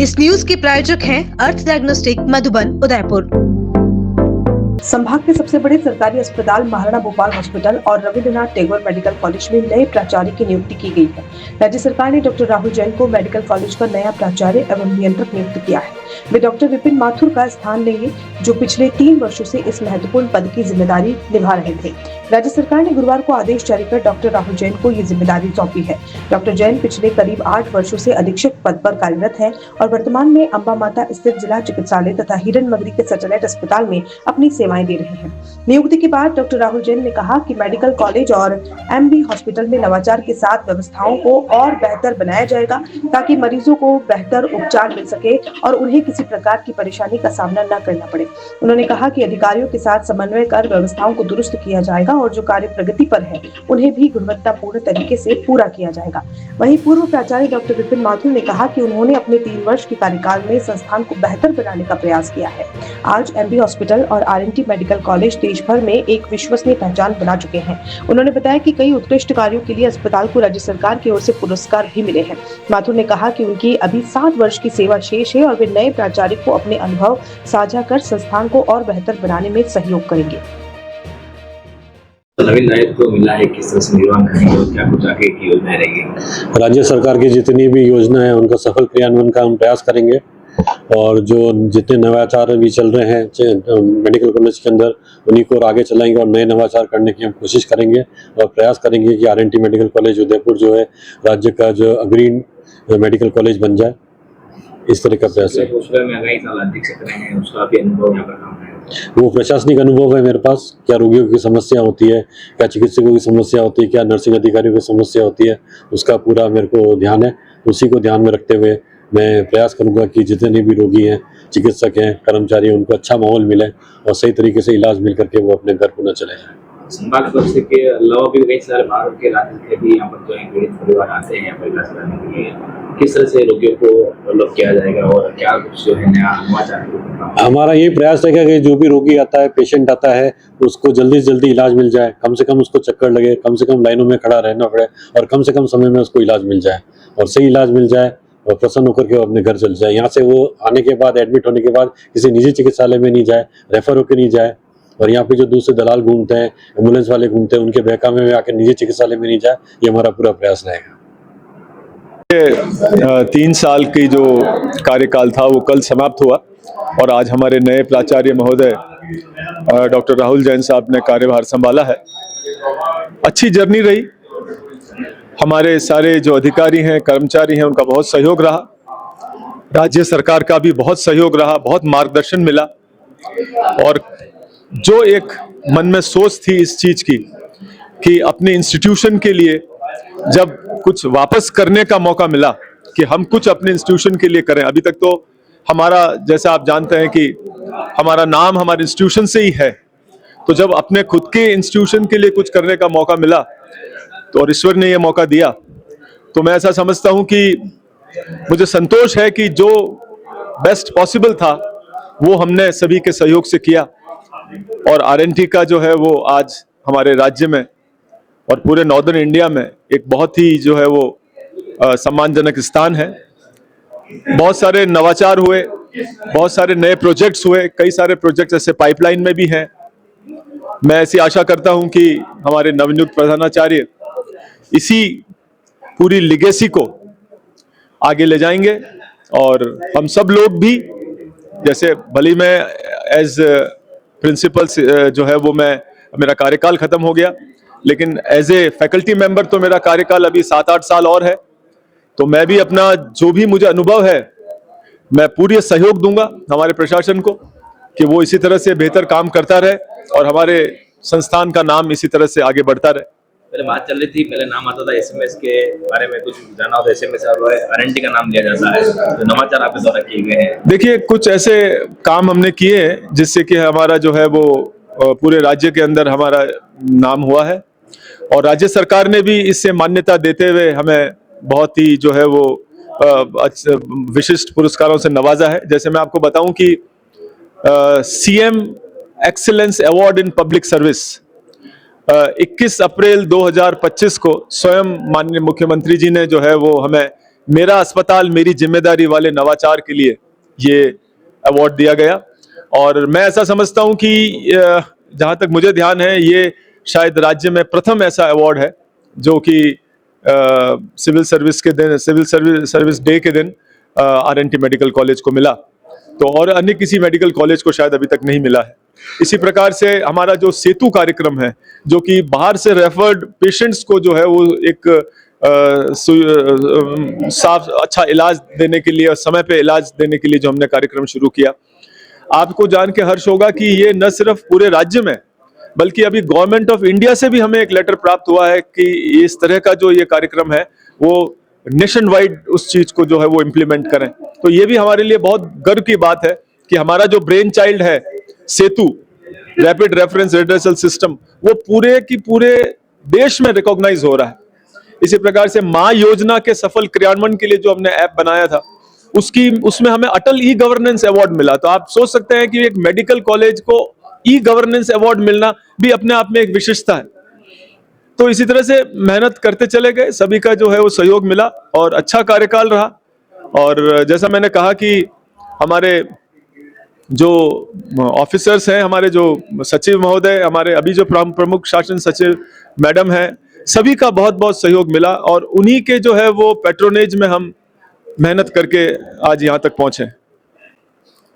इस न्यूज के प्रायोजक हैं अर्थ डायग्नोस्टिक मधुबन उदयपुर। संभाग के सबसे बड़े सरकारी अस्पताल महाराणा भोपाल हॉस्पिटल और रविंद्रनाथ टैगोर मेडिकल कॉलेज में नए प्राचार्य की नियुक्ति की गई है। राज्य सरकार ने डॉक्टर राहुल जैन को मेडिकल कॉलेज का नया प्राचार्य एवं नियंत्रक नियुक्त किया है। वे डॉक्टर विपिन माथुर का स्थान लेंगे, जो पिछले 3 वर्षों से इस महत्वपूर्ण पद की जिम्मेदारी निभा रहे थे। राज्य सरकार ने गुरुवार को आदेश जारी कर डॉक्टर राहुल जैन को ये जिम्मेदारी सौंपी है। डॉक्टर जैन पिछले करीब 8 वर्षों से अधीक्षक पद पर कार्यरत हैं और वर्तमान में अंबा माता स्थित जिला चिकित्सालय तथा हिरन मगरी के सैटेलाइट अस्पताल में अपनी सेवाएं दे रहे हैं। नियुक्ति के बाद डॉक्टर राहुल जैन ने कहा कि मेडिकल कॉलेज और एमबी हॉस्पिटल में नवाचार के साथ व्यवस्थाओं को और बेहतर बनाया जाएगा, ताकि मरीजों को बेहतर उपचार मिल सके और उन्हें किसी प्रकार की परेशानी का सामना न करना पड़े। उन्होंने कहा कि अधिकारियों के साथ समन्वय कर व्यवस्थाओं को दुरुस्त किया जाएगा और जो कार्य प्रगति पर है उन्हें भी गुणवत्तापूर्ण तरीके से पूरा किया जाएगा। वहीं पूर्व प्राचार्य डॉक्टर विपिन माथुर ने कहा कि उन्होंने अपने 3 वर्ष के कार्यकाल में संस्थान को बेहतर बनाने का प्रयास किया है। आज एमबी हॉस्पिटल और आरएनटी मेडिकल कॉलेज देश भर में एक विश्वसनीय पहचान बना चुके हैं। उन्होंने बताया कि कई उत्कृष्ट कार्यों के लिए अस्पताल को राज्य सरकार की ओर से पुरस्कार भी मिले हैं। माथुर ने कहा कि उनकी अभी 7 वर्ष की सेवा शेष है और वे नए प्राचार्य को अपने अनुभव साझा कर संस्थान को और बेहतर बनाने में सहयोग करेंगे। नवीन नायक को मिला है, किस तरह से निर्माण करेंगे और क्या कुछ आगे की योजनाएं रहेगी? राज्य सरकार की जितनी भी योजना है उनका सफल क्रियान्वयन का हम प्रयास करेंगे और जो जितने नवाचार भी चल रहे हैं मेडिकल कॉलेज के अंदर उन्हीं को आगे चलाएंगे और नए नवाचार करने की हम कोशिश करेंगे और प्रयास करेंगे कि आरएनटी मेडिकल कॉलेज उदयपुर जो है राज्य का जो अग्रणी मेडिकल कॉलेज बन जाए। इस तरह का प्रयास है। वो प्रशासनिक अनुभव है मेरे पास, क्या रोगियों की समस्या होती है, क्या चिकित्सकों की समस्या होती है, क्या नर्सिंग अधिकारियों की समस्या होती है, उसका पूरा मेरे को ध्यान है। उसी को ध्यान में रखते हुए मैं प्रयास करूंगा कि जितने भी रोगी हैं, चिकित्सक हैं, कर्मचारी हैं, उनको अच्छा माहौल मिले और सही तरीके से इलाज मिल करके वो अपने घर पुनः चले जाएं। संभाग के अलावा भी कई सारे बाहर के राज्य के भी यहाँ पर जो है पीड़ित परिवार आते हैं यहाँ पर इलाज कराने के लिए। किस तरह से रोगियों को डेवलप किया जाएगा और क्या कुछ जो है नया नवाचार? हमारा ये प्रयास रहेगा कि जो भी रोगी आता है, पेशेंट आता है, उसको जल्दी से जल्दी इलाज मिल जाए, कम से कम उसको चक्कर लगे, कम से कम लाइनों में खड़ा रहना पड़े और कम से कम समय में उसको इलाज मिल जाए और सही इलाज मिल जाए और प्रसन्न होकर के वो अपने घर चल जाए। यहाँ से वो आने के बाद, एडमिट होने के बाद किसी निजी चिकित्सालय में नहीं जाए, रेफर होकर नहीं जाए और यहाँ पे जो दूसरे दलाल घूमते हैं, एम्बुलेंस वाले घूमते हैं, उनके बहकावे में आकर निजी चिकित्सालय में नहीं जाए। ये हमारा पूरा प्रयास रहेगा। 3 साल की जो कार्यकाल था वो कल समाप्त हुआ और आज हमारे नए प्राचार्य महोदय डॉक्टर राहुल जैन साहब ने कार्यभार संभाला है। अच्छी जर्नी रही। हमारे सारे जो अधिकारी हैं, कर्मचारी हैं, उनका बहुत सहयोग रहा। राज्य सरकार का भी बहुत सहयोग रहा, बहुत मार्गदर्शन मिला और जो एक मन में सोच थी इस चीज की कि अपने इंस्टीट्यूशन के लिए जब कुछ वापस करने का मौका मिला कि हम कुछ अपने इंस्टीट्यूशन के लिए करें। अभी तक तो हमारा, जैसा आप जानते हैं कि हमारा नाम हमारे इंस्टीट्यूशन से ही है, तो जब अपने खुद के इंस्टीट्यूशन के लिए कुछ करने का मौका मिला तो और ईश्वर ने यह मौका दिया, तो मैं ऐसा समझता हूं कि मुझे संतोष है कि जो बेस्ट पॉसिबल था वो हमने सभी के सहयोग से किया और आरएनटी का जो है वो आज हमारे राज्य में और पूरे नॉर्दर्न इंडिया में एक बहुत ही जो है वो सम्मानजनक स्थान है। बहुत सारे नवाचार हुए, बहुत सारे नए प्रोजेक्ट्स हुए, कई सारे प्रोजेक्ट्स ऐसे पाइपलाइन में भी हैं। मैं ऐसी आशा करता हूं कि हमारे नवनियुक्त प्रधानाचार्य इसी पूरी लिगेसी को आगे ले जाएंगे और हम सब लोग भी, जैसे भले मैं एज प्रिंसिपल जो है वो मेरा कार्यकाल खत्म हो गया, लेकिन एज ए फैकल्टी मेंबर तो मेरा कार्यकाल अभी 7-8 साल और है, तो मैं भी अपना जो भी मुझे अनुभव है मैं पूरी सहयोग दूंगा हमारे प्रशासन को कि वो इसी तरह से बेहतर काम करता रहे और हमारे संस्थान का नाम इसी तरह से आगे बढ़ता रहे। पहले बात चल रही थी, पहले नाम आता था एसएमएस के बारे में, कुछ जाना होता है एसएमएस और आरएनटी का नाम लिया जाता है, तो नवाचार आपके द्वारा किए गए हैं। देखिए, कुछ ऐसे काम हमने किए हैं जिससे कि हमारा जो है वो पूरे राज्य के अंदर हमारा नाम हुआ है और राज्य सरकार ने भी इससे मान्यता देते हुए हमें बहुत ही जो है वो विशिष्ट पुरस्कारों से नवाजा है। जैसे मैं आपको बताऊं कि CM excellence award in public service 21 अप्रैल 2025 को स्वयं माननीय मुख्यमंत्री जी ने जो है वो हमें मेरा अस्पताल मेरी जिम्मेदारी वाले नवाचार के लिए ये अवार्ड दिया गया। और मैं ऐसा समझता हूं कि जहां तक मुझे ध्यान है, ये शायद राज्य में प्रथम ऐसा अवार्ड है जो कि सिविल सर्विस डे के दिन RNT मेडिकल कॉलेज को मिला, तो और अन्य किसी मेडिकल कॉलेज को शायद अभी तक नहीं मिला है। इसी प्रकार से हमारा जो सेतु कार्यक्रम है, जो कि बाहर से रेफर्ड पेशेंट्स को जो है वो एक साफ अच्छा इलाज देने के लिए और समय पे इलाज देने के लिए जो हमने कार्यक्रम शुरू किया, आपको जान के हर्ष होगा कि ये न सिर्फ पूरे राज्य में बल्कि अभी गवर्नमेंट ऑफ इंडिया से भी हमें एक लेटर प्राप्त हुआ है कि इस तरह का जो ये कार्यक्रम है वो नेशन वाइड उस चीज को जो है वो इम्प्लीमेंट करें। तो ये भी हमारे लिए बहुत गर्व की बात है कि हमारा जो ब्रेन चाइल्ड है सेतु रैपिड रेफरेंस रिड्रेसल सिस्टम, वो पूरे की पूरे देश में रिकॉग्नाइज हो रहा है। इसी प्रकार से माँ योजना के सफल क्रियान्वयन के लिए जो हमने ऐप बनाया था, उसमें हमें अटल ई गवर्नेंस अवार्ड मिला। तो आप सोच सकते हैं कि एक मेडिकल कॉलेज को ई गवर्नेंस अवार्ड मिलना भी अपने आप में एक विशेषता है। तो इसी तरह से मेहनत करते चले गए, सभी का जो है वो सहयोग मिला और अच्छा कार्यकाल रहा। और जैसा मैंने कहा कि हमारे जो ऑफिसर्स हैं, हमारे जो सचिव महोदय, हमारे अभी जो प्रमुख शासन सचिव मैडम हैं, सभी का बहुत बहुत सहयोग मिला और उन्हीं के जो है वो पैट्रोनेज में हम मेहनत करके आज यहाँ तक पहुंचे।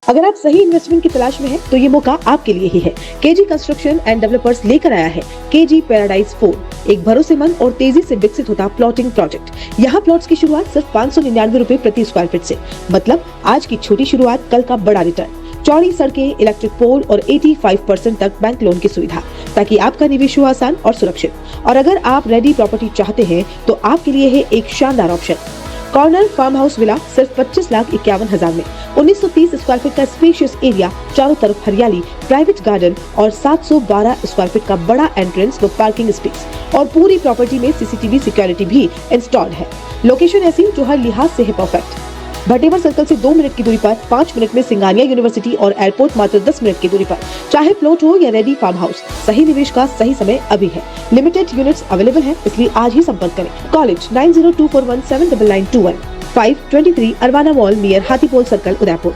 अगर आप सही इन्वेस्टमेंट की तलाश में हैं, तो ये मौका आपके लिए ही है। केजी कंस्ट्रक्शन एंड डेवलपर्स लेकर आया है केजी पैराडाइज 4, एक भरोसेमंद और तेजी से विकसित होता प्लॉटिंग प्रोजेक्ट। यहाँ प्लॉट्स की शुरुआत सिर्फ 599 रुपए प्रति स्क्वायर फीट से, मतलब आज की छोटी शुरुआत, कल का बड़ा रिटर्न। चौड़ी सड़कें, इलेक्ट्रिक पोल और 85% तक बैंक लोन की सुविधा, ताकि आपका निवेश हो आसान और सुरक्षित। और अगर आप रेडी प्रॉपर्टी चाहते हैं तो आपके लिए है एक शानदार option. Corner farm house villa सिर्फ 25,51,000 में, 1930 स्क्वायर फीट का स्पेशियस एरिया, चारों तरफ हरियाली, प्राइवेट गार्डन और 712 स्क्वायर फीट का बड़ा एंट्रेंस व पार्किंग स्पेस। और पूरी प्रॉपर्टी में CCTV सिक्योरिटी भी इंस्टॉल्ड है। लोकेशन ऐसी जो हर लिहाज से है परफेक्ट। भटेवर सर्कल से 2 मिनट की दूरी पर, 5 मिनट में सिंगानिया यूनिवर्सिटी और एयरपोर्ट मात्र 10 मिनट की दूरी पर। चाहे प्लॉट हो या रेडी फार्म हाउस, सही निवेश का सही समय अभी है। लिमिटेड यूनिट्स अवेलेबल हैं, इसलिए आज ही संपर्क करें। College 9024179921, 523 arowana mall near Hathipol circle, Udaipur.